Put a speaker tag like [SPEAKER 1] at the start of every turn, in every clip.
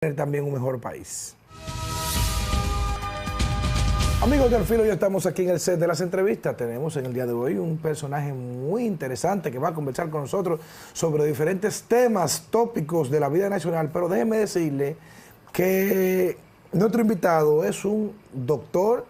[SPEAKER 1] tener también un mejor país. Amigos del Filo, ya estamos aquí en el set de las entrevistas. Tenemos en el día de hoy un personaje muy interesante que va a conversar con nosotros sobre diferentes temas, tópicos de la vida nacional. Pero déjeme decirle que nuestro invitado es un doctor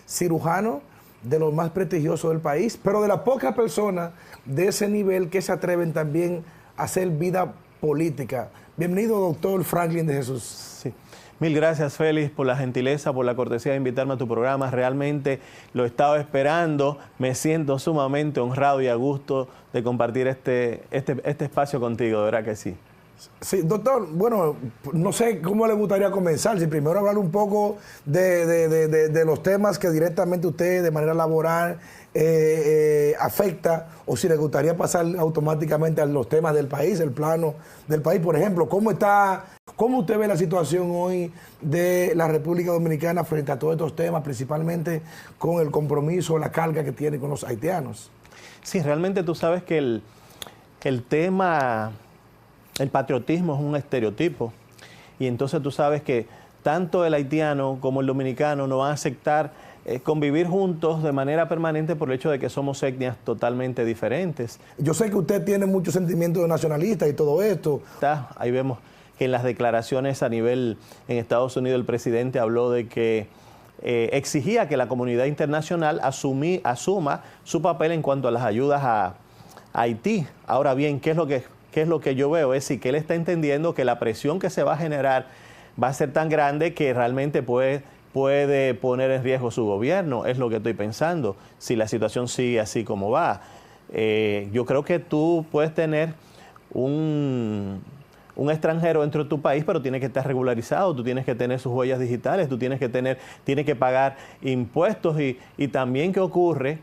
[SPEAKER 1] cirujano de los más prestigiosos del país, pero de las pocas personas de ese nivel que se atreven también a hacer vida política. Bienvenido, doctor Franklin de Jesús.
[SPEAKER 2] Sí. Mil gracias, Félix, por la gentileza, por la cortesía de invitarme a tu programa. Realmente lo estaba esperando. Me siento sumamente honrado y a gusto de compartir este espacio contigo, de verdad que sí.
[SPEAKER 1] Sí, doctor, bueno, no sé cómo le gustaría comenzar. Si primero hablar un poco de los temas que directamente usted de manera laboral afecta, o si le gustaría pasar automáticamente a los temas del país, el plano del país. Por ejemplo, ¿cómo usted ve la situación hoy de la República Dominicana frente a todos estos temas, principalmente con el compromiso, la carga que tiene con los haitianos?
[SPEAKER 2] Sí, realmente tú sabes que el tema, el patriotismo es un estereotipo, y entonces tú sabes que tanto el haitiano como el dominicano no van a aceptar convivir juntos de manera permanente por el hecho de que somos etnias totalmente diferentes.
[SPEAKER 1] Yo sé que usted tiene muchos sentimientos de nacionalista y todo esto.
[SPEAKER 2] Ahí vemos que en las declaraciones a nivel en Estados Unidos el presidente habló de que exigía que la comunidad internacional asuma su papel en cuanto a las ayudas a Haití. Ahora bien, ¿qué es lo que yo veo? Es decir, que él está entendiendo que la presión que se va a generar va a ser tan grande que realmente puede poner en riesgo su gobierno, es lo que estoy pensando, si la situación sigue así como va. Yo creo que tú puedes tener un extranjero dentro de tu país, pero tiene que estar regularizado, tú tienes que tener sus huellas digitales, tú tienes que pagar impuestos y también, ¿qué ocurre?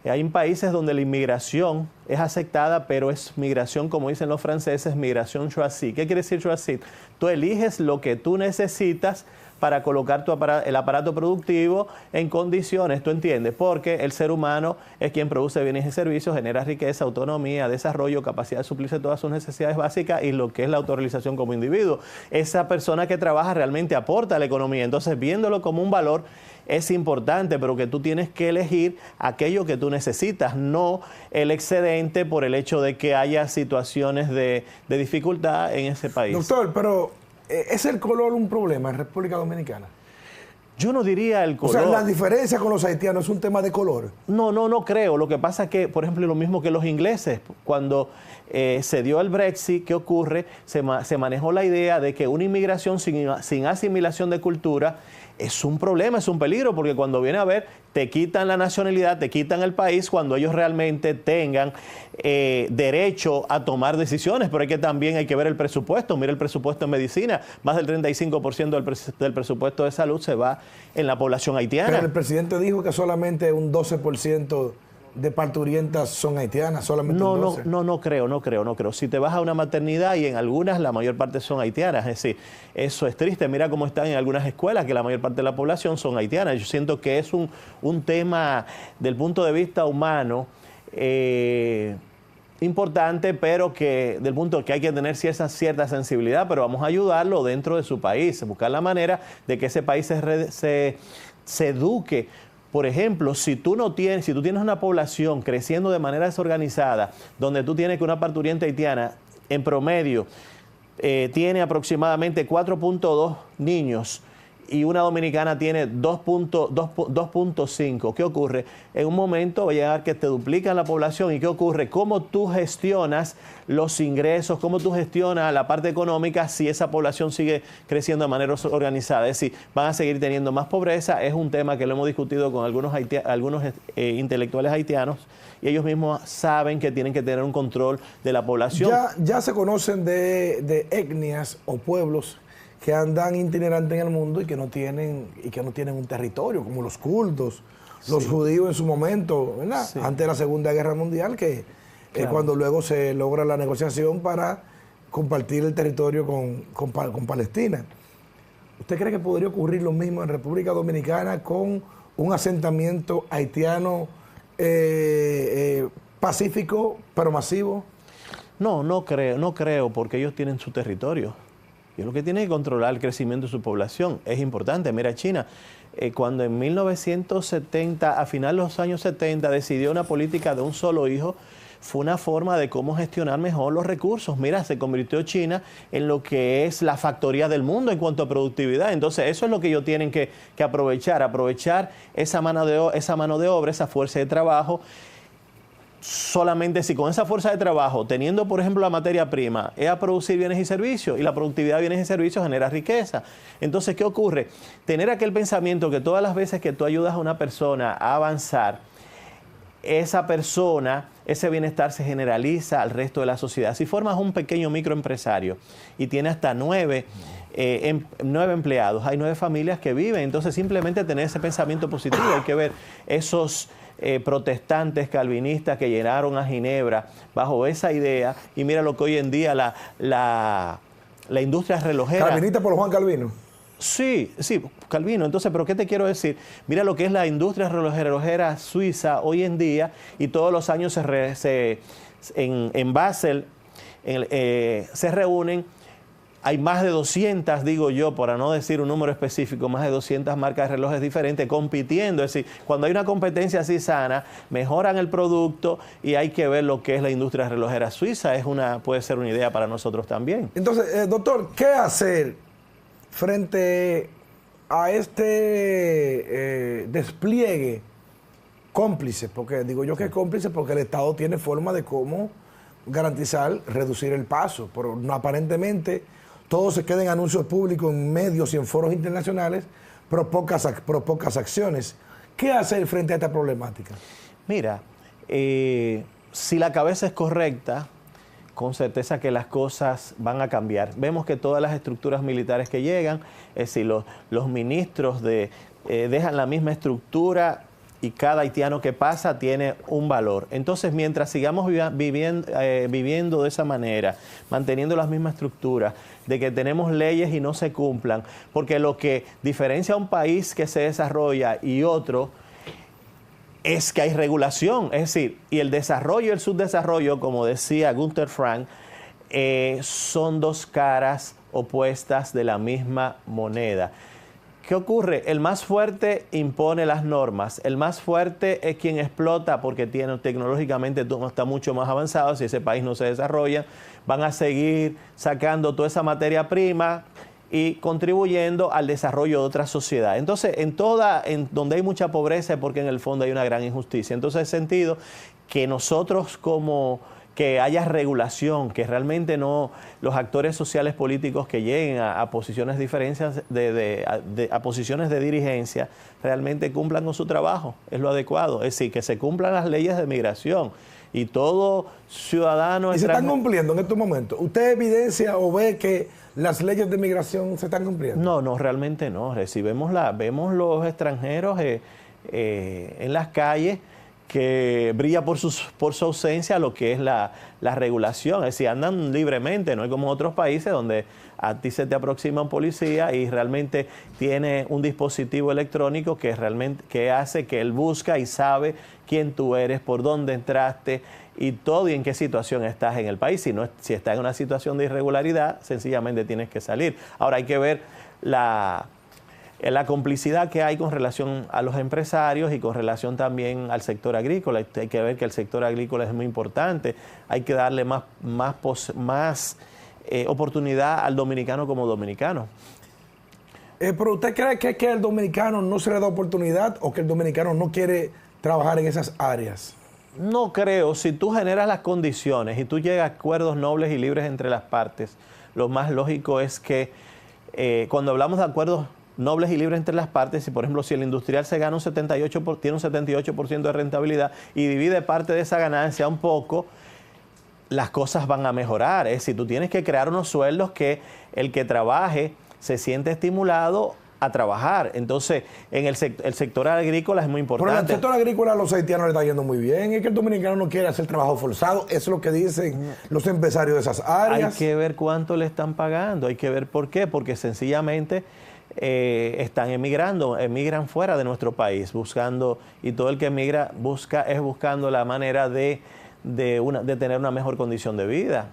[SPEAKER 2] Hay países donde la inmigración es aceptada, pero es migración, como dicen los franceses, migración choisie. ¿Qué quiere decir choisie? Tú eliges lo que tú necesitas para colocar el aparato productivo en condiciones, ¿tú entiendes? Porque el ser humano es quien produce bienes y servicios, genera riqueza, autonomía, desarrollo, capacidad de suplirse todas sus necesidades básicas y lo que es la autorrealización como individuo. Esa persona que trabaja realmente aporta a la economía. Entonces, viéndolo como un valor, es importante, pero que tú tienes que elegir aquello que tú necesitas, no el excedente por el hecho de que haya situaciones de dificultad en ese país.
[SPEAKER 1] Doctor, pero ¿es el color un problema en República Dominicana?
[SPEAKER 2] Yo no diría el color.
[SPEAKER 1] O sea, la diferencia con los haitianos es un tema de color.
[SPEAKER 2] No creo. Lo que pasa es que, por ejemplo, lo mismo que los ingleses, cuando se dio el Brexit, ¿qué ocurre? Se manejó la idea de que una inmigración sin asimilación de cultura es un problema, es un peligro, porque cuando viene a ver, te quitan la nacionalidad, te quitan el país cuando ellos realmente tengan derecho a tomar decisiones. Pero también hay que ver el presupuesto. Mira el presupuesto en medicina, más del 35% del presupuesto de salud se va en la población haitiana.
[SPEAKER 1] Pero el presidente dijo que solamente un 12% de parturientas son haitianas, solamente un 12%.
[SPEAKER 2] No creo. Si te vas a una maternidad, y en algunas la mayor parte son haitianas, es decir, eso es triste. Mira cómo están en algunas escuelas, que la mayor parte de la población son haitianas. Yo siento que es un tema del punto de vista humano importante, pero que del punto que hay que tener cierta sensibilidad, pero vamos a ayudarlo dentro de su país, buscar la manera de que ese país se eduque. Por ejemplo, si tú tienes una población creciendo de manera desorganizada, donde tú tienes que una parturienta haitiana en promedio tiene aproximadamente 4.2 niños y una dominicana tiene 2.5. ¿Qué ocurre? En un momento va a llegar que te duplican la población. ¿Y qué ocurre? ¿Cómo tú gestionas los ingresos? ¿Cómo tú gestionas la parte económica si esa población sigue creciendo de manera organizada? Es decir, van a seguir teniendo más pobreza. Es un tema que lo hemos discutido con algunos intelectuales haitianos, y ellos mismos saben que tienen que tener un control de la población.
[SPEAKER 1] Ya se conocen de etnias o pueblos que andan itinerantes en el mundo y que no tienen un territorio, como los kurdos, los judíos en su momento, ¿verdad? Sí. Antes de la Segunda Guerra Mundial, que es cuando luego se logra la negociación para compartir el territorio con Palestina. ¿Usted cree que podría ocurrir lo mismo en República Dominicana con un asentamiento haitiano pacífico pero masivo?
[SPEAKER 2] No creo, porque ellos tienen su territorio. Y es lo que tiene que controlar el crecimiento de su población. Es importante. Mira, China, cuando en 1970, a finales de los años 70, decidió una política de un solo hijo, fue una forma de cómo gestionar mejor los recursos. Mira, se convirtió China en lo que es la factoría del mundo en cuanto a productividad. Entonces, eso es lo que ellos tienen que aprovechar esa mano de obra, esa fuerza de trabajo. Solamente si con esa fuerza de trabajo, teniendo por ejemplo la materia prima, es a producir bienes y servicios, y la productividad de bienes y servicios genera riqueza. Entonces, ¿qué ocurre? Tener aquel pensamiento que todas las veces que tú ayudas a una persona a avanzar, esa persona, ese bienestar se generaliza al resto de la sociedad. Si formas un pequeño microempresario y tiene hasta 9 empleados, hay 9 familias que viven. Entonces, simplemente tener ese pensamiento positivo. Hay que ver esos protestantes calvinistas que llenaron a Ginebra bajo esa idea, y mira lo que hoy en día la industria relojera...
[SPEAKER 1] ¿Calvinista por Juan Calvino?
[SPEAKER 2] Sí, Calvino. Entonces, ¿pero qué te quiero decir? Mira lo que es la industria relojera suiza hoy en día, y todos los años en Basel se reúnen. Hay más de 200, digo yo, para no decir un número específico, más de 200 marcas de relojes diferentes compitiendo. Es decir, cuando hay una competencia así sana, mejoran el producto, y hay que ver lo que es la industria relojera suiza. Puede ser una idea para nosotros también.
[SPEAKER 1] Entonces, doctor, ¿qué hacer frente a este despliegue cómplice? Porque digo yo que es cómplice porque el Estado tiene forma de cómo garantizar reducir el paso, pero no, aparentemente todo se queda en anuncios públicos, en medios y en foros internacionales, pero pocas acciones. ¿Qué hacer frente a esta problemática?
[SPEAKER 2] Mira, si la cabeza es correcta, con certeza que las cosas van a cambiar. Vemos que todas las estructuras militares que llegan, es decir, los ministros dejan la misma estructura, y cada haitiano que pasa tiene un valor. Entonces, mientras sigamos viviendo de esa manera, manteniendo las mismas estructuras, de que tenemos leyes y no se cumplan, porque lo que diferencia a un país que se desarrolla y otro es que hay regulación. Es decir, y el desarrollo y el subdesarrollo, como decía Gunther Frank, son dos caras opuestas de la misma moneda. ¿Qué ocurre? El más fuerte impone las normas. El más fuerte es quien explota porque tecnológicamente está mucho más avanzado. Si ese país no se desarrolla, van a seguir sacando toda esa materia prima y contribuyendo al desarrollo de otra sociedad. Entonces, en donde hay mucha pobreza es porque en el fondo hay una gran injusticia. Entonces, es sentido que nosotros que haya regulación, que realmente no los actores sociales políticos que lleguen a posiciones a posiciones de dirigencia realmente cumplan con su trabajo, es lo adecuado. Es decir, que se cumplan las leyes de migración, y todo ciudadano...
[SPEAKER 1] ¿Y se están cumpliendo en estos momentos? ¿Usted evidencia o ve que las leyes de migración se están cumpliendo?
[SPEAKER 2] No, realmente no. Vemos los extranjeros en las calles, que brilla por su ausencia lo que es la regulación. Es decir, andan libremente, no es como otros países donde a ti se te aproxima un policía y realmente tiene un dispositivo electrónico que hace que él busca y sabe quién tú eres, por dónde entraste y todo, y en qué situación estás en el país. Si estás en una situación de irregularidad, sencillamente tienes que salir. Ahora hay que ver la complicidad que hay con relación a los empresarios y con relación también al sector agrícola. Hay que ver que el sector agrícola es muy importante. Hay que darle más oportunidad al dominicano como dominicano.
[SPEAKER 1] ¿Pero usted cree que el dominicano no se le da oportunidad, o que el dominicano no quiere trabajar en esas áreas?
[SPEAKER 2] No creo. Si tú generas las condiciones y tú llegas a acuerdos nobles y libres entre las partes, lo más lógico es que cuando hablamos de acuerdos nobles y libres entre las partes, y por ejemplo, si el industrial tiene un 78% de rentabilidad y divide parte de esa ganancia un poco, las cosas van a mejorar. Es decir, tú tienes que crear unos sueldos que el que trabaje se siente estimulado a trabajar. Entonces, en el sector agrícola es muy importante.
[SPEAKER 1] Pero en el sector agrícola a los haitianos le está yendo muy bien. Es que el dominicano no quiere hacer trabajo forzado. Eso es lo que dicen los empresarios de esas áreas.
[SPEAKER 2] Hay que ver cuánto le están pagando. Hay que ver por qué. Porque sencillamente están emigran fuera de nuestro país, buscando, y todo el que emigra buscando la manera de tener una mejor condición de vida.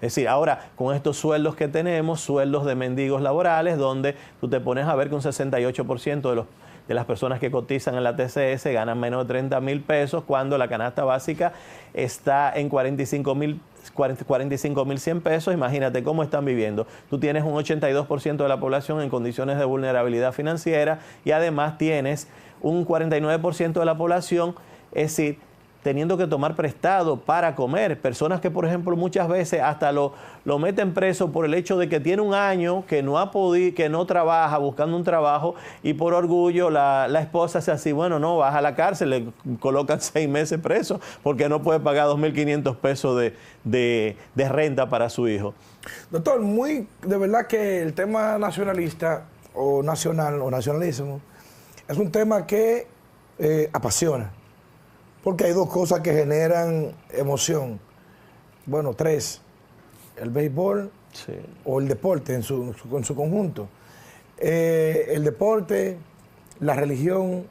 [SPEAKER 2] Es Es decir, ahora con estos sueldos que tenemos, sueldos de mendigos laborales, donde tú te pones a ver que un 68% de las personas que cotizan en la TCS ganan menos de 30,000 pesos, cuando la canasta básica está en 45,100 pesos. Imagínate cómo están viviendo. Tú tienes un 82% de la población en condiciones de vulnerabilidad financiera y además tienes un 49% de la población, es decir, teniendo que tomar prestado para comer. Personas que, por ejemplo, muchas veces hasta lo meten preso por el hecho de que tiene un año que no ha podido, que no trabaja, buscando un trabajo, y por orgullo la esposa hace así, bueno, no, vas a la cárcel, le colocan 6 meses preso porque no puede pagar 2.500 pesos de renta para su hijo.
[SPEAKER 1] Doctor, de verdad que el tema nacionalista o nacionalismo es un tema que apasiona. Porque hay dos cosas que generan emoción. Bueno, 3. El béisbol o el deporte en su conjunto. El deporte, la religión,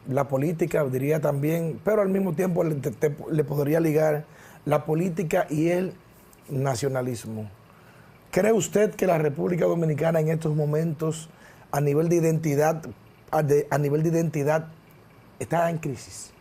[SPEAKER 1] la política, diría también, pero al mismo tiempo le podría ligar la política y el nacionalismo. ¿Cree usted que la República Dominicana en estos momentos, a nivel de identidad, está en crisis?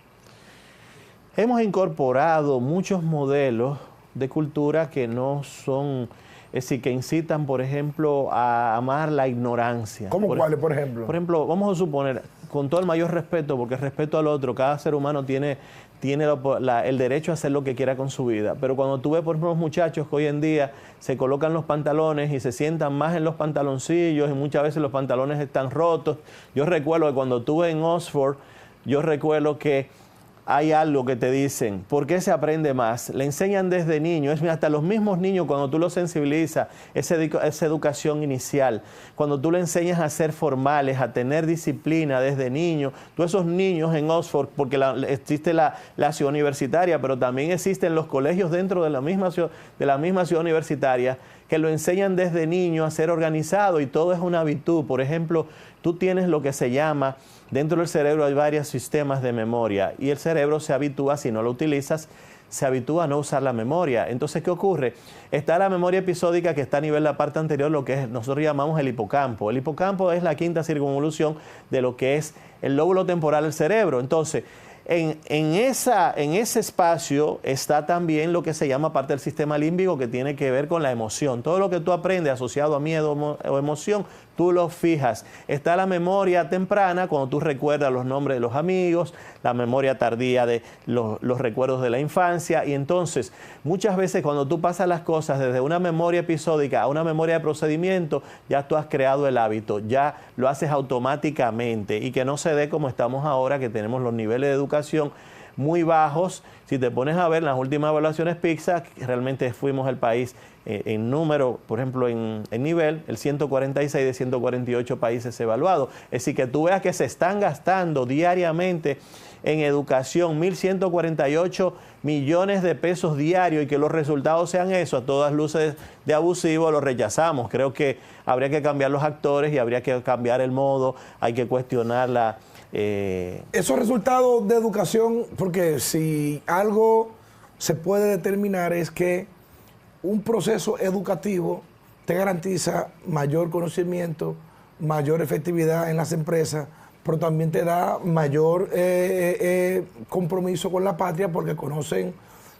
[SPEAKER 2] Hemos incorporado muchos modelos de cultura que no son, es decir, que incitan, por ejemplo, a amar la ignorancia.
[SPEAKER 1] ¿Cómo cuáles, por ejemplo?
[SPEAKER 2] Por ejemplo, vamos a suponer, con todo el mayor respeto, porque respeto al otro, cada ser humano tiene el derecho a hacer lo que quiera con su vida. Pero cuando tú ves, por ejemplo, los muchachos que hoy en día se colocan los pantalones y se sientan más en los pantaloncillos y muchas veces los pantalones están rotos. Yo recuerdo que cuando estuve en Oxford, hay algo que te dicen, ¿por qué se aprende más? Le enseñan desde niño, hasta los mismos niños cuando tú los sensibilizas, esa educación inicial, cuando tú le enseñas a ser formales, a tener disciplina desde niño, todos esos niños en Oxford, porque existe la ciudad universitaria, pero también existen los colegios dentro de la misma ciudad universitaria, que lo enseñan desde niño a ser organizado y todo es una virtud. Por ejemplo, tú tienes lo que se llama, dentro del cerebro hay varios sistemas de memoria y el cerebro se habitúa, si no lo utilizas, se habitúa a no usar la memoria. Entonces, ¿qué ocurre? Está la memoria episódica que está a nivel de la parte anterior, lo que nosotros llamamos el hipocampo. El hipocampo es la quinta circunvolución de lo que es el lóbulo temporal del cerebro. Entonces, en ese espacio está también lo que se llama parte del sistema límbico, que tiene que ver con la emoción. Todo lo que tú aprendes asociado a miedo o emoción, tú lo fijas. Está la memoria temprana, cuando tú recuerdas los nombres de los amigos, la memoria tardía de los recuerdos de la infancia. Y entonces, muchas veces cuando tú pasas las cosas desde una memoria episódica a una memoria de procedimiento, ya tú has creado el hábito, ya lo haces automáticamente, y que no se dé como estamos ahora, que tenemos los niveles de educación muy bajos. Si te pones a ver las últimas evaluaciones PISA, realmente fuimos el país en número, por ejemplo, en nivel, el 146 de 148 países evaluados. Es decir, que tú veas que se están gastando diariamente en educación 1.148 millones de pesos diarios, y que los resultados sean eso, a todas luces de abusivo, lo rechazamos. Creo que habría que cambiar los actores y habría que cambiar el modo, hay que cuestionar
[SPEAKER 1] esos resultados de educación, porque si algo se puede determinar es que un proceso educativo te garantiza mayor conocimiento, mayor efectividad en las empresas, pero también te da mayor compromiso con la patria, porque conocen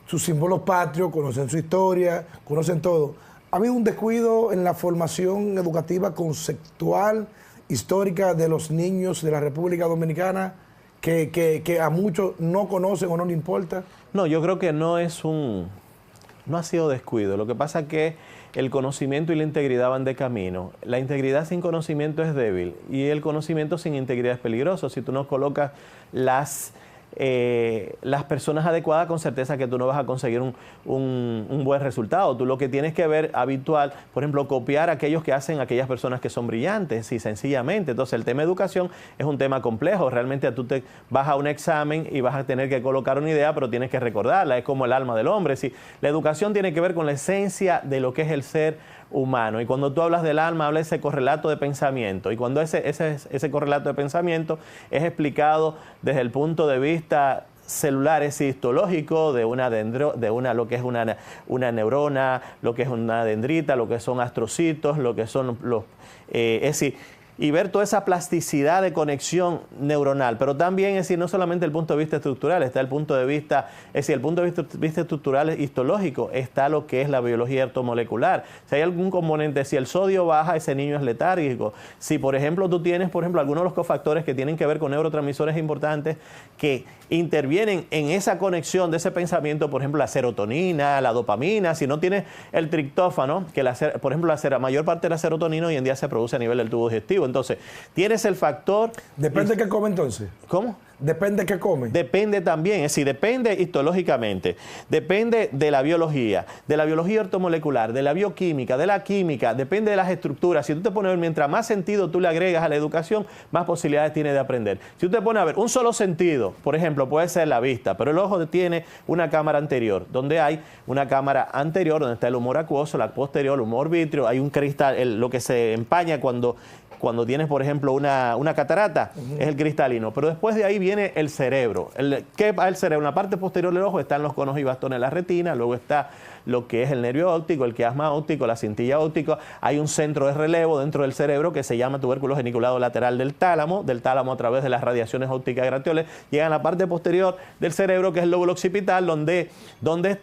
[SPEAKER 1] sus símbolos patrios, conocen su historia, conocen todo. Ha habido un descuido en la formación educativa conceptual, histórica de los niños de la República Dominicana, que a muchos no conocen o no les importa.
[SPEAKER 2] No, yo creo que no ha sido descuido. Lo que pasa es que el conocimiento y la integridad van de camino. La integridad sin conocimiento es débil y el conocimiento sin integridad es peligroso. Si tú no colocas las personas adecuadas, con certeza que tú no vas a conseguir un buen resultado. Tú lo que tienes que ver habitual, por ejemplo, copiar a aquellos que hacen aquellas personas que son brillantes, y sencillamente. Entonces, el tema de educación es un tema complejo. Realmente tú te vas a un examen y vas a tener que colocar una idea, pero tienes que recordarla. Es como el alma del hombre. Sí, la educación tiene que ver con la esencia de lo que es el ser humano. Y cuando tú hablas del alma, habla de ese correlato de pensamiento. Y cuando ese correlato de pensamiento es explicado desde el punto de vista celulares histológicos de lo que es una neurona, lo que es una dendrita, lo que son astrocitos, lo que son es decir, y ver toda esa plasticidad de conexión neuronal, pero también, es decir, no solamente el punto de vista estructural, está el punto de vista, es decir, el punto de vista estructural histológico, está lo que es la biología ortomolecular. Si hay algún componente, si el sodio baja, ese niño es letárgico. Si, por ejemplo, tú tienes, algunos de los cofactores que tienen que ver con neurotransmisores importantes que intervienen en esa conexión de ese pensamiento, por ejemplo, la serotonina, la dopamina, si no tienes el triptófano, que por ejemplo, la mayor parte de la serotonina hoy en día se produce a nivel del tubo digestivo. Entonces, tienes el factor...
[SPEAKER 1] ¿Depende de qué come entonces?
[SPEAKER 2] ¿Cómo?
[SPEAKER 1] Depende de qué come.
[SPEAKER 2] Depende también, es decir, depende histológicamente, depende de la biología ortomolecular, de la bioquímica, de la química, depende de las estructuras. Si tú te pones a ver, mientras más sentido tú le agregas a la educación, más posibilidades tiene de aprender. Si tú te pones a ver un solo sentido, por ejemplo, puede ser la vista, pero el ojo tiene una cámara anterior, donde hay una cámara anterior, donde está el humor acuoso, la posterior, el humor vítreo, hay un cristal, lo que se empaña cuando tienes, por ejemplo, una catarata, es el cristalino. Pero después de ahí viene el cerebro. ¿Qué va el cerebro? En la parte posterior del ojo están los conos y bastones de la retina, luego está lo que es el nervio óptico, el quiasma óptico, la cintilla óptica. Hay un centro de relevo dentro del cerebro que se llama tubérculo geniculado lateral del tálamo a través de las radiaciones ópticas grateoles, llega a la parte posterior del cerebro, que es el lóbulo occipital, donde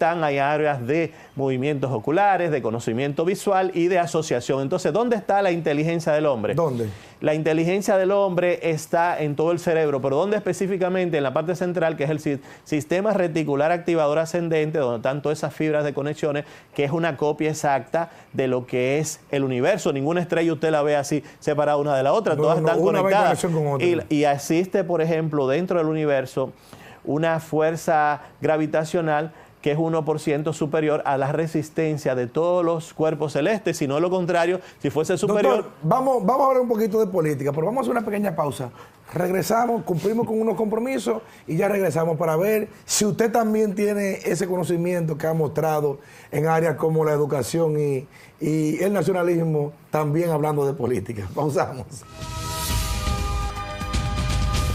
[SPEAKER 2] hay áreas de movimientos oculares, de conocimiento visual y de asociación. Entonces, ¿dónde está la inteligencia del hombre?
[SPEAKER 1] ¿Dónde?
[SPEAKER 2] La inteligencia del hombre está en todo el cerebro, pero ¿dónde específicamente? En la parte central, que es el sistema reticular activador ascendente, donde están todas esas fibras de conexiones, que es una copia exacta de lo que es el universo. Ninguna estrella usted la ve así separada una de la otra, todas están conectadas. Y existe, por ejemplo, dentro del universo, una fuerza gravitacional que es 1% superior a la resistencia de todos los cuerpos celestes, si no lo contrario, si fuese superior...
[SPEAKER 1] Doctor, vamos a hablar un poquito de política, pero vamos a hacer una pequeña pausa. Regresamos, cumplimos con unos compromisos y ya regresamos para ver si usted también tiene ese conocimiento que ha mostrado en áreas como la educación y el nacionalismo, también hablando de política. Pausamos.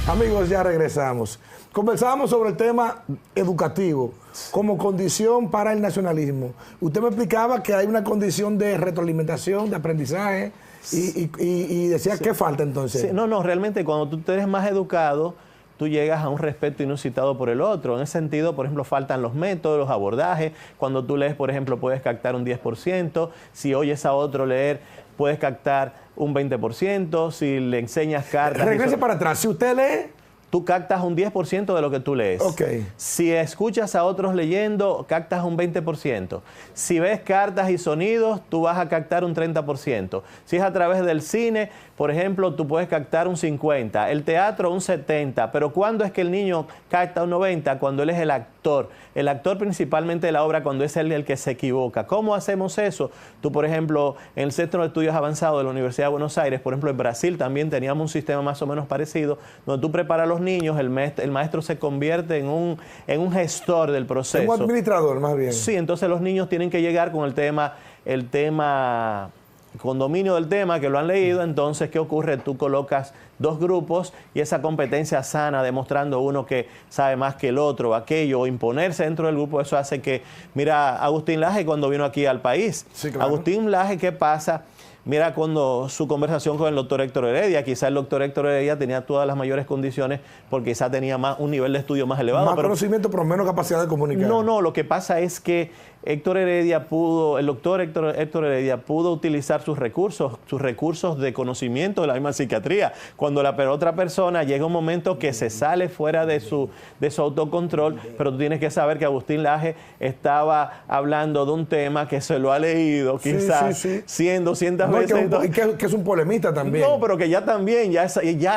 [SPEAKER 1] Amigos, ya regresamos. Conversábamos sobre el tema educativo como condición para el nacionalismo. Usted me explicaba que hay una condición de retroalimentación, de aprendizaje, y decía, ¿qué falta entonces?
[SPEAKER 2] Sí, no, realmente cuando tú eres más educado, tú llegas a un respeto inusitado por el otro. En ese sentido, por ejemplo, faltan los métodos, los abordajes. Cuando tú lees, por ejemplo, puedes captar un 10%. Si oyes a otro leer, puedes captar un 20%. Si le enseñas cartas...
[SPEAKER 1] Regrese para atrás. Si usted lee...
[SPEAKER 2] tú captas un 10% de lo que tú lees.
[SPEAKER 1] Okay.
[SPEAKER 2] Si escuchas a otros leyendo, captas un 20%. Si ves cartas y sonidos, tú vas a captar un 30%. Si es a través del cine, por ejemplo, tú puedes captar un 50%. El teatro, un 70%. Pero ¿cuándo es que el niño capta un 90%? Cuando él es el actor. El actor principalmente de la obra, cuando es él el que se equivoca. ¿Cómo hacemos eso? Tú, por ejemplo, en el Centro de Estudios Avanzados de la Universidad de Buenos Aires, por ejemplo, en Brasil también teníamos un sistema más o menos parecido, donde tú preparas a los niños, el maestro se convierte en un gestor del proceso.
[SPEAKER 1] Un administrador, más bien.
[SPEAKER 2] Sí, entonces los niños tienen que llegar con con dominio del tema, que lo han leído. Entonces, ¿qué ocurre? Tú colocas dos grupos y esa competencia sana, demostrando uno que sabe más que el otro, aquello, o imponerse dentro del grupo, eso hace que... Mira, Agustín Laje cuando vino aquí al país. Sí, claro. Agustín Laje, ¿qué pasa? Mira cuando su conversación con el doctor Héctor Heredia, quizá el doctor Héctor Heredia tenía todas las mayores condiciones porque quizá tenía un nivel de estudio más elevado.
[SPEAKER 1] Más conocimiento, pero menos capacidad de comunicar.
[SPEAKER 2] No, lo que pasa es que el doctor Héctor Heredia pudo utilizar sus recursos de conocimiento de la misma psiquiatría. Cuando la otra persona llega un momento que se sale fuera de su autocontrol, pero tú tienes que saber que Agustín Laje estaba hablando de un tema que se lo ha leído quizás 100, 200 veces.
[SPEAKER 1] Que es un polemista también.
[SPEAKER 2] No, pero que ya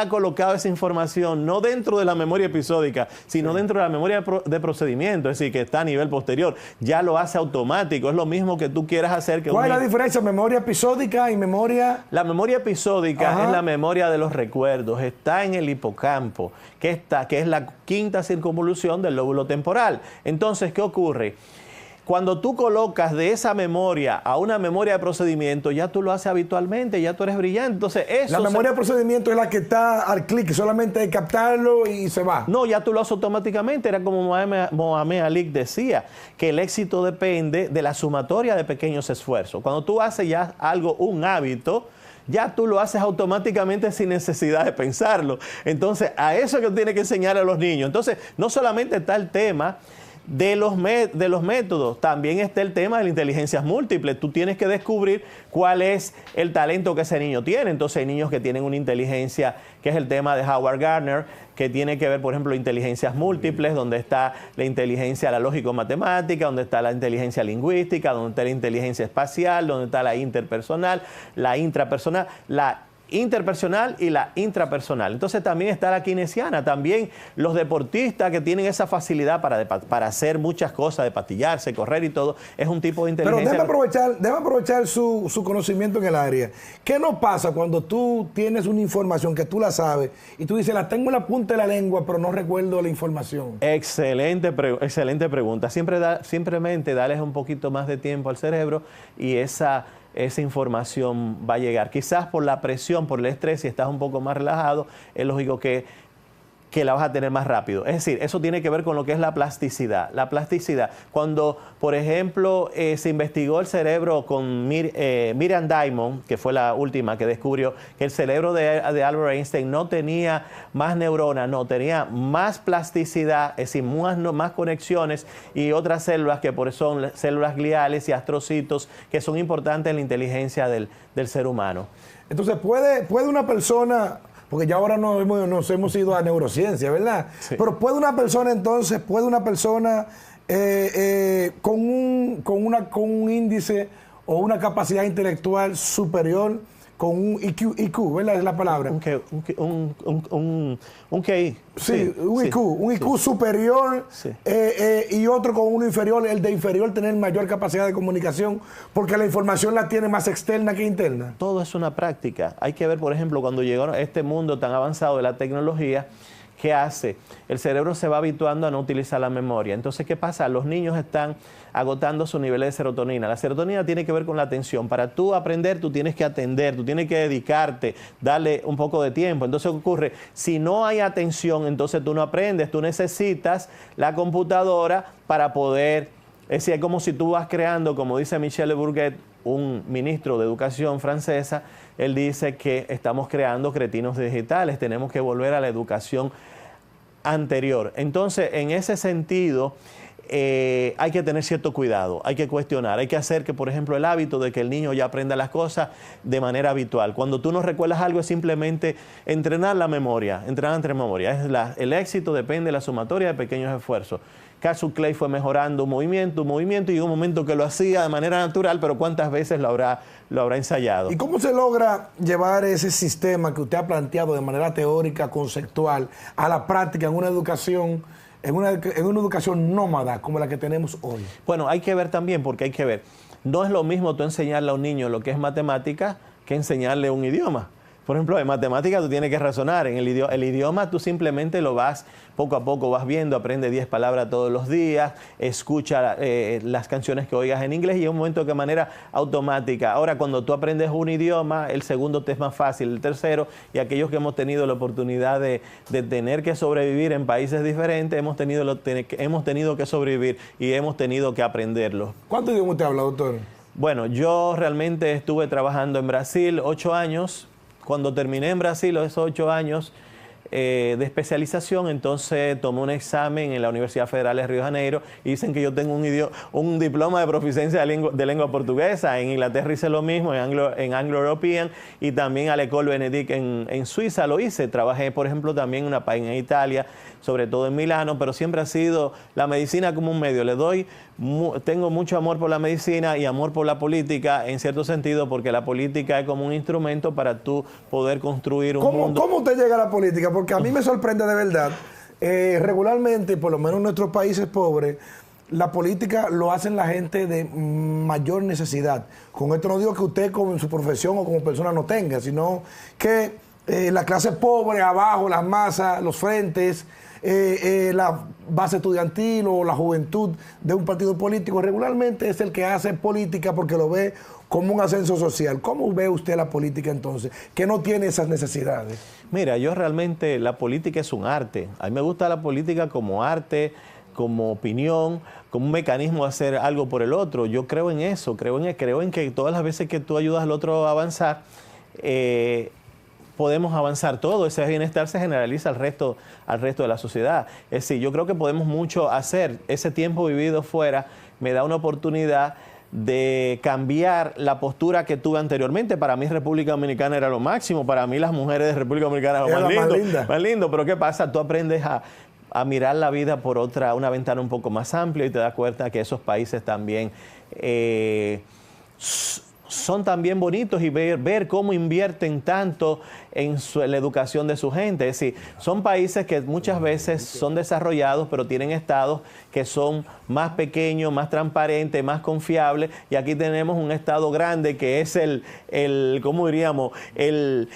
[SPEAKER 2] ha colocado esa información, no dentro de la memoria episódica, sino dentro de la memoria de procedimiento, es decir, que está a nivel posterior. Ya lo hace automático, es lo mismo que tú quieras hacer.
[SPEAKER 1] ¿Cuál es la diferencia? ¿Memoria episódica y memoria...?
[SPEAKER 2] La memoria episódica es la memoria de los recuerdos, está en el hipocampo, que es la quinta circunvolución del lóbulo temporal. Entonces, ¿qué ocurre? cuando tú colocas de esa memoria a una memoria de procedimiento, ya tú lo haces habitualmente, ya tú eres brillante. Entonces, eso
[SPEAKER 1] la memoria de procedimiento es la que está al clic, solamente hay que captarlo y se va.
[SPEAKER 2] No, ya tú lo haces automáticamente. Era como Mohamed Ali decía, que el éxito depende de la sumatoria de pequeños esfuerzos. Cuando tú haces ya algo, un hábito, ya tú lo haces automáticamente sin necesidad de pensarlo. Entonces, a eso es que tiene que enseñar a los niños. Entonces, no solamente está el tema de los métodos, también está el tema de las inteligencias múltiples. Tú tienes que descubrir cuál es el talento que ese niño tiene. Entonces hay niños que tienen una inteligencia, que es el tema de Howard Gardner, que tiene que ver, por ejemplo, inteligencias múltiples, donde está la inteligencia, la lógico-matemática, donde está la inteligencia lingüística, donde está la inteligencia espacial, donde está la interpersonal, la intrapersonal, la interpersonal y la intrapersonal. Entonces también está la keynesiana, también los deportistas que tienen esa facilidad para hacer muchas cosas, de patillarse, correr y todo, es un tipo de inteligencia.
[SPEAKER 1] Pero déjame aprovechar su conocimiento en el área. ¿Qué nos pasa cuando tú tienes una información que tú la sabes y tú dices, la tengo en la punta de la lengua, pero no recuerdo la información?
[SPEAKER 2] Excelente pregunta. Simplemente darles un poquito más de tiempo al cerebro y esa información va a llegar. Quizás por la presión, por el estrés, si estás un poco más relajado, es lógico que la vas a tener más rápido. Es decir, eso tiene que ver con lo que es la plasticidad. La plasticidad, cuando, por ejemplo, se investigó el cerebro con Miriam Diamond, que fue la última que descubrió que el cerebro de Albert Einstein no tenía más neuronas, no, tenía más plasticidad, es decir, más conexiones y otras células que son células gliales y astrocitos, que son importantes en la inteligencia del ser humano.
[SPEAKER 1] Entonces, ¿puede una persona... Porque ya ahora nos hemos ido a neurociencia, ¿verdad? Sí. Pero ¿puede una persona con un índice o una capacidad intelectual superior, con un IQ, ¿verdad? Es la palabra.
[SPEAKER 2] Un QI.
[SPEAKER 1] Sí, un IQ superior, sí. Y otro con uno inferior, el de inferior tener mayor capacidad de comunicación, porque la información la tiene más externa que interna.
[SPEAKER 2] Todo es una práctica. Hay que ver, por ejemplo, cuando llegó a este mundo tan avanzado de la tecnología, ¿qué hace? El cerebro se va habituando a no utilizar la memoria. Entonces, ¿qué pasa? Los niños están agotando su nivel de serotonina. La serotonina tiene que ver con la atención. Para tú aprender, tú tienes que atender, tú tienes que dedicarte, darle un poco de tiempo. Entonces, ¿qué ocurre? Si no hay atención, entonces tú no aprendes. Tú necesitas la computadora para poder... Es decir, es como si tú vas creando, como dice Michel Bourget, un ministro de educación francesa, él dice que estamos creando cretinos digitales, tenemos que volver a la educación anterior. Entonces, en ese sentido, hay que tener cierto cuidado, hay que cuestionar, hay que hacer que, por ejemplo, el hábito de que el niño ya aprenda las cosas de manera habitual. Cuando tú no recuerdas algo es simplemente entrenar la memoria, entrenar entre memoria. El éxito depende de la sumatoria de pequeños esfuerzos. Cassius Clay fue mejorando un movimiento y llegó un momento que lo hacía de manera natural, pero ¿cuántas veces lo habrá ensayado?
[SPEAKER 1] ¿Y cómo se logra llevar ese sistema que usted ha planteado de manera teórica, conceptual, a la práctica en una educación, en una educación nómada como la que tenemos hoy?
[SPEAKER 2] Bueno, hay que ver también, porque hay que ver. No es lo mismo tú enseñarle a un niño lo que es matemática que enseñarle un idioma. Por ejemplo, en matemáticas tú tienes que razonar. En el idioma tú simplemente lo vas, poco a poco vas viendo, aprende 10 palabras todos los días, escucha las canciones que oigas en inglés y en un momento que de manera automática. Ahora, cuando tú aprendes un idioma, el segundo te es más fácil, el tercero, y aquellos que hemos tenido la oportunidad de tener que sobrevivir en países diferentes, hemos tenido que sobrevivir y hemos tenido que aprenderlo.
[SPEAKER 1] ¿Cuánto idioma usted habla, doctor?
[SPEAKER 2] Bueno, yo realmente estuve trabajando en Brasil 8 años. Cuando terminé en Brasil esos 8 años de especialización, entonces tomé un examen en la Universidad Federal de Río de Janeiro y dicen que yo tengo un diploma de proficiencia de lengua portuguesa. En Inglaterra hice lo mismo, en Anglo-European, y también a l'École Benedict en Suiza lo hice. Trabajé, por ejemplo, también en Italia, sobre todo en Milano, pero siempre ha sido la medicina como un medio. Tengo mucho amor por la medicina y amor por la política, en cierto sentido, porque la política es como un instrumento para tú poder construir un mundo.
[SPEAKER 1] ¿Cómo usted llega a la política? Porque a mí me sorprende de verdad. Regularmente, por lo menos en nuestros países pobres, la política lo hacen la gente de mayor necesidad. Con esto no digo que usted con su profesión o como persona no tenga, sino que la clase pobre, abajo, las masas, los frentes, base estudiantil o la juventud de un partido político regularmente es el que hace política porque lo ve como un ascenso social. ¿Cómo ve usted la política entonces, que no tiene esas necesidades?
[SPEAKER 2] Mira, yo realmente, la política es un arte. A mí me gusta la política como arte, como opinión, como un mecanismo de hacer algo por el otro. Yo creo en eso, creo en que todas las veces que tú ayudas al otro a avanzar, podemos avanzar todo. Ese bienestar se generaliza al resto de la sociedad. Es decir, yo creo que podemos mucho hacer. Ese tiempo vivido fuera me da una oportunidad de cambiar la postura que tuve anteriormente. Para mí República Dominicana era lo máximo, para mí las mujeres de República Dominicana eran más lindo, pero ¿qué pasa? Tú aprendes a mirar la vida por una ventana un poco más amplia y te das cuenta que esos países también son también bonitos, y ver cómo invierten tanto en la educación de su gente. Es decir, son países que muchas veces son desarrollados, pero tienen estados que son más pequeños, más transparentes, más confiables, y aquí tenemos un estado grande que es ¿cómo diríamos? El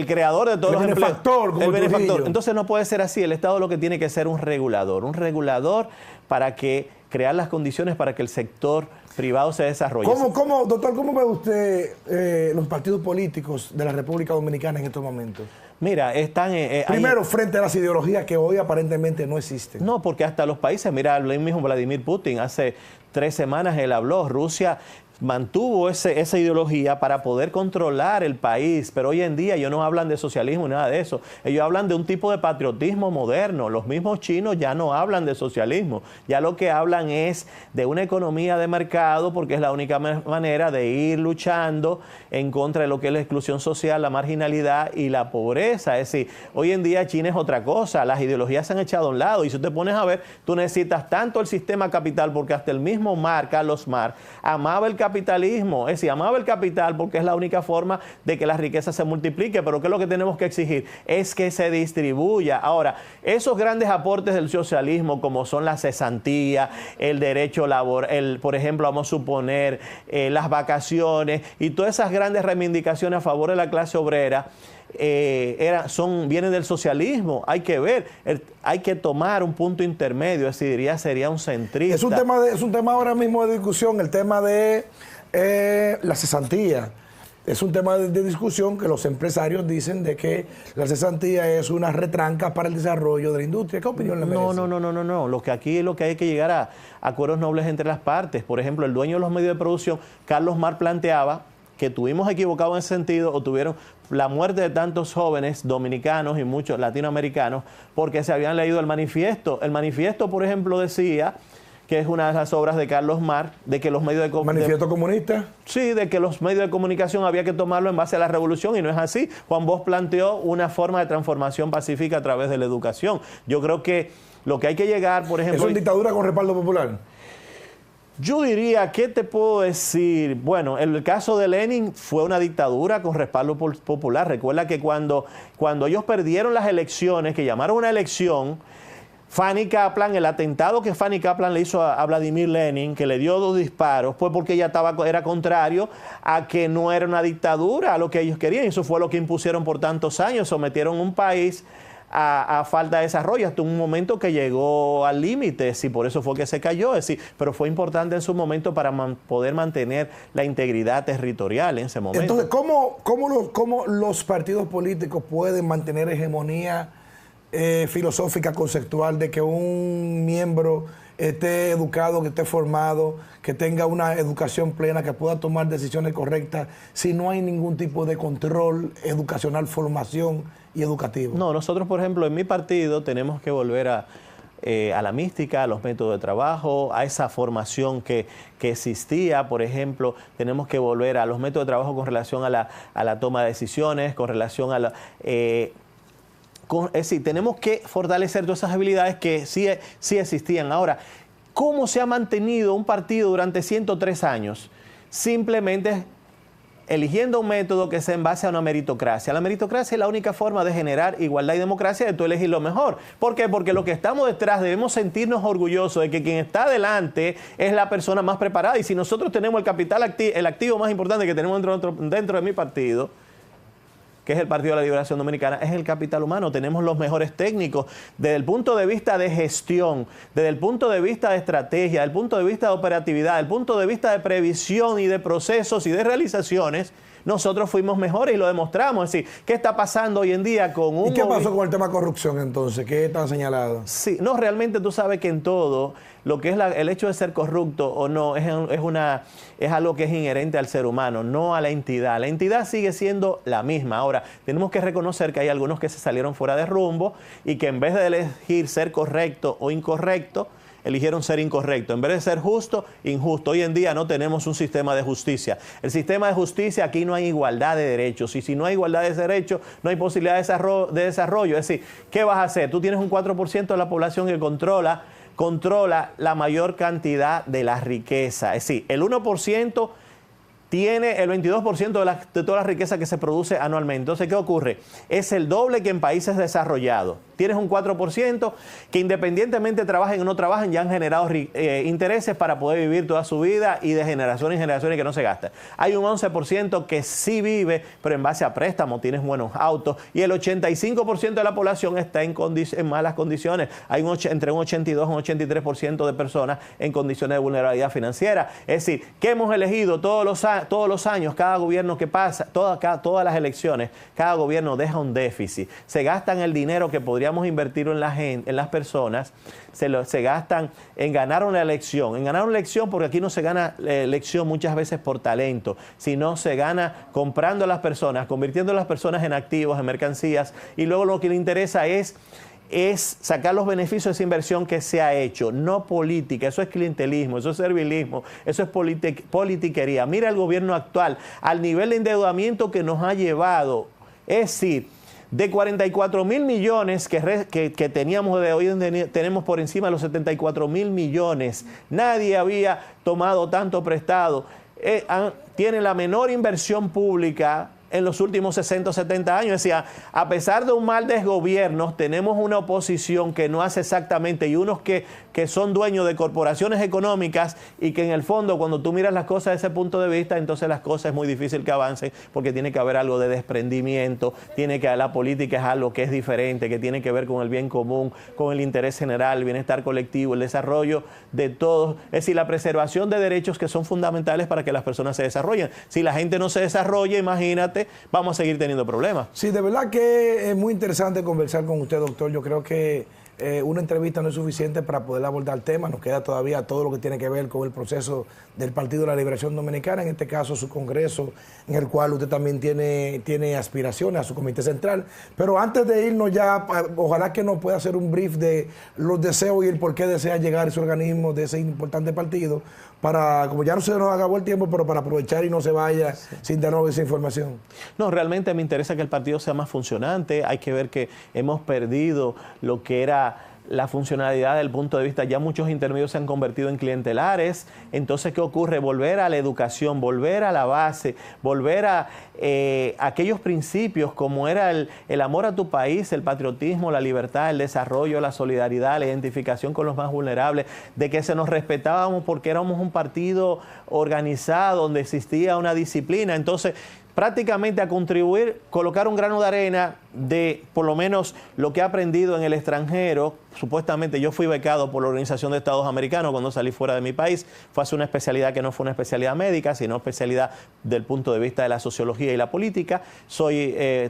[SPEAKER 2] creador de todos los empleos. El benefactor. Entonces no puede ser así. El Estado lo que tiene que ser un regulador para crear las condiciones para que el sector privado se desarrolle.
[SPEAKER 1] Doctor, ¿cómo ve usted los partidos políticos de la República Dominicana en estos momentos?
[SPEAKER 2] Mira, están...
[SPEAKER 1] Primero, frente a las ideologías que hoy aparentemente no existen.
[SPEAKER 2] No, porque hasta los países, mira, el mismo Vladimir Putin, hace 3 semanas él habló, Rusia mantuvo esa ideología para poder controlar el país, pero hoy en día ellos no hablan de socialismo ni nada de eso. Ellos hablan de un tipo de patriotismo moderno. Los mismos chinos ya no hablan de socialismo, ya lo que hablan es de una economía de mercado, porque es la única manera de ir luchando en contra de lo que es la exclusión social, la marginalidad y la pobreza. Es decir, hoy en día China es otra cosa, las ideologías se han echado a un lado, y si te pones a ver, tú necesitas tanto el sistema capital, porque hasta el mismo Carlos Marx amaba el capitalismo, es decir, amaba el capital porque es la única forma de que la riqueza se multiplique, pero ¿qué es lo que tenemos que exigir? Es que se distribuya. Ahora, esos grandes aportes del socialismo, como son la cesantía, el derecho laboral, por ejemplo, vamos a suponer las vacaciones y todas esas grandes reivindicaciones a favor de la clase obrera, vienen del socialismo. Hay que ver, hay que tomar un punto intermedio, es decir, sería un centrista.
[SPEAKER 1] Es un tema ahora mismo de discusión, el tema de la cesantía. Es un tema de discusión que los empresarios dicen de que la cesantía es una retranca para el desarrollo de la industria. ¿Qué opinión le merece?
[SPEAKER 2] No. Lo que hay que llegar a acuerdos nobles entre las partes. Por ejemplo, el dueño de los medios de producción, Carlos Marx, planteaba que tuvimos equivocado en ese sentido, o tuvieron la muerte de tantos jóvenes dominicanos y muchos latinoamericanos porque se habían leído el manifiesto. El manifiesto, por ejemplo, decía, que es una de las obras de Carlos Marx, de que los medios de comunicación...
[SPEAKER 1] ¿Manifiesto comunista?
[SPEAKER 2] Sí, de que los medios de comunicación había que tomarlo en base a la revolución, y no es así. Juan Bosch planteó una forma de transformación pacífica a través de la educación. Yo creo que lo que hay que llegar, por ejemplo...
[SPEAKER 1] ¿Es una dictadura con respaldo popular?
[SPEAKER 2] Yo diría, ¿qué te puedo decir? Bueno, el caso de Lenin fue una dictadura con respaldo popular. Recuerda que cuando ellos perdieron las elecciones, que llamaron una elección, Fanny Kaplan, el atentado que Fanny Kaplan le hizo a Vladimir Lenin, que le dio 2 disparos, fue porque ella era contrario a que no era una dictadura, a lo que ellos querían. Eso fue lo que impusieron por tantos años, sometieron un país a falta de desarrollo hasta un momento que llegó al límite, y por eso fue que se cayó, es decir, pero fue importante en su momento para poder mantener la integridad territorial en ese momento.
[SPEAKER 1] Entonces, ¿cómo los partidos políticos pueden mantener hegemonía filosófica, conceptual, de que un miembro esté educado, que esté formado, que tenga una educación plena, que pueda tomar decisiones correctas, si no hay ningún tipo de control educacional, formación y educativo?
[SPEAKER 2] No, nosotros, por ejemplo, en mi partido tenemos que volver a la mística, a los métodos de trabajo, a esa formación que existía. Por ejemplo, tenemos que volver a los métodos de trabajo con relación a la toma de decisiones, con relación a la... es decir, tenemos que fortalecer todas esas habilidades que sí existían. Ahora, ¿cómo se ha mantenido un partido durante 103 años? Simplemente eligiendo un método que sea en base a una meritocracia. La meritocracia es la única forma de generar igualdad y democracia, de tú elegir lo mejor. ¿Por qué? Porque lo que estamos detrás debemos sentirnos orgullosos de que quien está adelante es la persona más preparada. Y si nosotros tenemos el capital el activo más importante que tenemos dentro de mi partido, que es el Partido de la Liberación Dominicana, es el capital humano. Tenemos los mejores técnicos desde el punto de vista de gestión, desde el punto de vista de estrategia, desde el punto de vista de operatividad, desde el punto de vista de previsión y de procesos y de realizaciones. Nosotros fuimos mejores y lo demostramos. Es decir, ¿qué está pasando hoy en día con un...
[SPEAKER 1] ¿Y qué pasó con el tema corrupción entonces? ¿Qué está señalado?
[SPEAKER 2] Sí, no, realmente tú sabes que en todo, lo que es el hecho de ser corrupto o no, es algo que es inherente al ser humano, no a la entidad. La entidad sigue siendo la misma. Ahora, tenemos que reconocer que hay algunos que se salieron fuera de rumbo y que en vez de elegir ser correcto o incorrecto, eligieron ser incorrecto. En vez de ser justo, injusto. Hoy en día no tenemos un sistema de justicia. El sistema de justicia, aquí no hay igualdad de derechos. Y si no hay igualdad de derechos, no hay posibilidad de desarrollo. Es decir, ¿qué vas a hacer? Tú tienes un 4% de la población que controla la mayor cantidad de la riqueza. Es decir, el 1% tiene el 22% de toda la riqueza que se produce anualmente. Entonces, ¿qué ocurre? Es el doble que en países desarrollados. Tienes un 4% que independientemente trabajen o no trabajen, ya han generado intereses para poder vivir toda su vida y de generación en generación y que no se gasta. Hay un 11% que sí vive, pero en base a préstamos, tienes buenos autos, y el 85% de la población está en malas condiciones. Hay entre un 82 y un 83% de personas en condiciones de vulnerabilidad financiera. Es decir, ¿qué hemos elegido todos los años? Cada gobierno que pasa, todas las elecciones, cada gobierno deja un déficit. Se gastan el dinero que podríamos invertirlo en las personas, se gastan en ganar una elección. En ganar una elección, porque aquí no se gana elección muchas veces por talento, sino se gana comprando a las personas, convirtiendo a las personas en activos, en mercancías, y luego lo que le interesa es sacar los beneficios de esa inversión que se ha hecho, no política. Eso es clientelismo, eso es servilismo, eso es politiquería. Mira el gobierno actual, al nivel de endeudamiento que nos ha llevado. Es decir, de 44.000 millones que teníamos de hoy, tenemos por encima de los 74.000 millones. Nadie había tomado tanto prestado. Tiene la menor inversión pública en los últimos 60 o 70 años. Decía, a pesar de un mal desgobierno, tenemos una oposición que no hace exactamente, y unos que son dueños de corporaciones económicas, y que en el fondo, cuando tú miras las cosas desde ese punto de vista, entonces las cosas es muy difícil que avancen, porque tiene que haber algo de desprendimiento, la política es algo que es diferente, que tiene que ver con el bien común, con el interés general, el bienestar colectivo, el desarrollo de todos. Es decir, la preservación de derechos que son fundamentales para que las personas se desarrollen. Si la gente no se desarrolla, imagínate, vamos a seguir teniendo problemas.
[SPEAKER 1] Sí, de verdad que es muy interesante conversar con usted, doctor. Yo creo que una entrevista no es suficiente para poder abordar el tema. Nos queda todavía todo lo que tiene que ver con el proceso del Partido de la Liberación Dominicana, en este caso su congreso, en el cual usted también tiene aspiraciones a su comité central. Pero antes de irnos ya, ojalá que nos pueda hacer un brief de los deseos y el por qué desea llegar ese organismo de ese importante partido, para, como ya no se nos acabó el tiempo, pero para aprovechar y no se vaya sin darnos esa información.
[SPEAKER 2] No, realmente me interesa que el partido sea más funcionante. Hay que ver que hemos perdido lo que era la funcionalidad del punto de vista, ya muchos intermedios se han convertido en clientelares. Entonces, ¿qué ocurre? Volver a la educación, volver a la base, volver a aquellos principios como era el amor a tu país, el patriotismo, la libertad, el desarrollo, la solidaridad, la identificación con los más vulnerables, de que se nos respetábamos porque éramos un partido organizado, donde existía una disciplina. Entonces, prácticamente a contribuir, colocar un grano de arena de por lo menos lo que he aprendido en el extranjero. Supuestamente yo fui becado por la Organización de Estados Americanos cuando salí fuera de mi país. Fue a hacer una especialidad que no fue una especialidad médica, sino especialidad del punto de vista de la sociología y la política.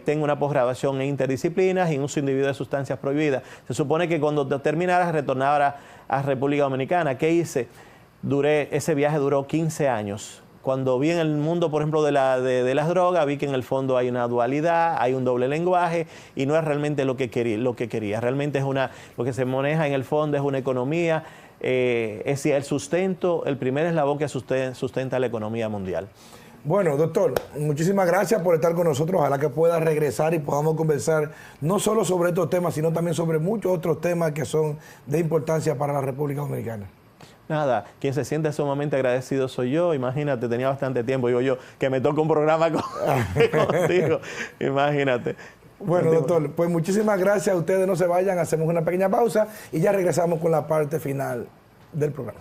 [SPEAKER 2] Tengo una posgraduación en interdisciplinas y en uso individuo de sustancias prohibidas. Se supone que cuando terminara retornara a República Dominicana. ¿Qué hice? Ese viaje duró 15 años. Cuando vi en el mundo, por ejemplo, de las drogas, vi que en el fondo hay una dualidad, hay un doble lenguaje, y no es realmente lo que quería. Realmente es lo que se maneja en el fondo es una economía, es decir, el sustento, el primer eslabón que sustenta la economía mundial.
[SPEAKER 1] Bueno, doctor, muchísimas gracias por estar con nosotros. Ojalá que pueda regresar y podamos conversar no solo sobre estos temas, sino también sobre muchos otros temas que son de importancia para la República Dominicana.
[SPEAKER 2] Nada, quien se siente sumamente agradecido soy yo. Imagínate, tenía bastante tiempo, digo yo, que me toca un programa contigo. Imagínate.
[SPEAKER 1] Bueno, doctor, pues muchísimas gracias. Ustedes no se vayan, hacemos una pequeña pausa y ya regresamos con la parte final del programa.